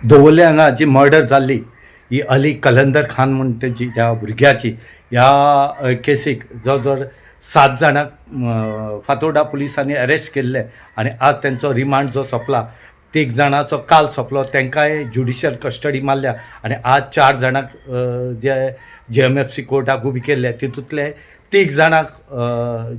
दवल्ले हांगा जी मर्डर जाल्ली ही अली कलंदर खान म्हणटा जी ज्या भुरग्याची ह्या केसीक जवळ जवळ 7 जाणांक फातोर्डा पुलिसांनी अरेस्ट केल्ले आनी आज तेंचो रिमांड जो सोंपला 3 जाणांचो काल सोंपलो तेंकांय ज्युडिशियल कस्टडी मारल्या आनी आज 4 जाणांक जे JMFC कोर्टाक उबी केल्ले तितूंतले 3 जाणांक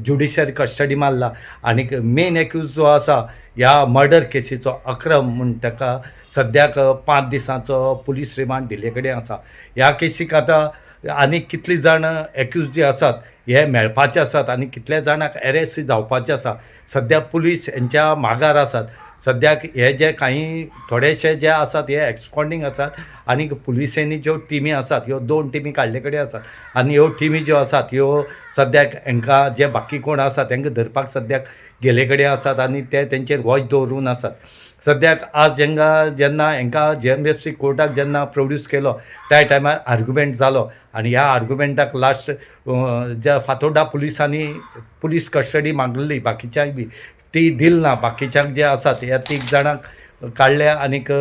ज्युडिशियल कस्टडी मारला आनी मेन एक्यूज जो आसा ह्या मर्डर केसीचो अक्रम म्हण ताका सद्याक 5 दिसांचो पुलीस रिमांड दिले कडेन आसा. ह्या केसीक आतां आनी कितली जाण एक्यूज जे आसात हे मेळपाचे आसात आनी कितले जाणांक अरेस्ट जावपाचे आसा. सद्याक पुलीस हेंच्या मागार आसात. सद्याक हे जे काही थोडेशे जे आसात हे एक्सपॉन्डिंग आसात आनी पुलिसांनी ज्यो टिमी आसात ह्यो 2 टिमी काडले कडेन आसात आनी ह्यो टिमी ज्यो आसात ह्यो सद्याक हांकां जे बाकी कोण आसात तांकां धरपाक सद्याक गेले कडेन आसात आनी ते तेंचेर वॉच दवरून आसात. सद्याक आज जेन्ना हांकां JMFC कोर्टाक जेन्ना प्रोड्यूस केलो त्या टायमार आर्ग्युमेंट जालो आनी ह्या आर्ग्युमेंटाक लास्ट ज्या फातोर्डा पुलिसांनी पुलीस कस्टडी मागलेली बाकीच्यांक बी ती दिल ना. बाकीच्यांक जे आसात ह्या 3 जाणांक काडले आनीक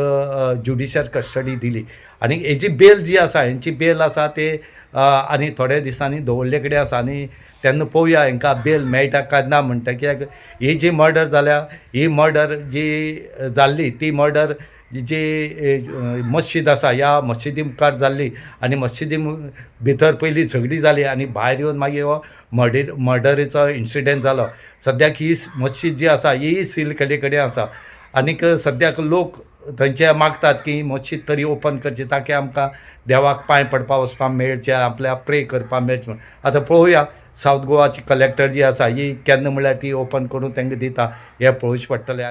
ज्युडिशियल कस्टडी दिली आनी हेजी बेल जी आसा हेंची बेल आसा ते आनी थोडे दिसांनी दवरले कडेन आसा आनी तेन्ना पळोवया हांकां बेल मेळटा काय ना म्हणटा. कित्याक ही जी मर्डर जाल्या ही मर्डर जी जाल्ली ती मर्डर जी मस्जिद आसा ह्या मस्जिदी मुखार जाल्ली आनी मस्जिदी भितर पयलीं झगडी जाली आनी भायर येवन मागीर हो मर्डरीचो इन्सिडंट जालो. सद्याक ही मस्जिद जी आसा ही सील केले कडेन आसा आनीक सद्याक लोक थंयचे मागतात की मस्जिद तरी ओपन करची ताकी आमकां देवाक पांय पडपा वचपाक मेळचें आपल्या प्रे करपाक मेळचें म्हूण. आतां पळोवया सावथ गोवाची कलेक्टर जी आसा ही केन्ना म्हळ्यार ती ओपन करून तांकां दिता हें पळोवचें पडटलें.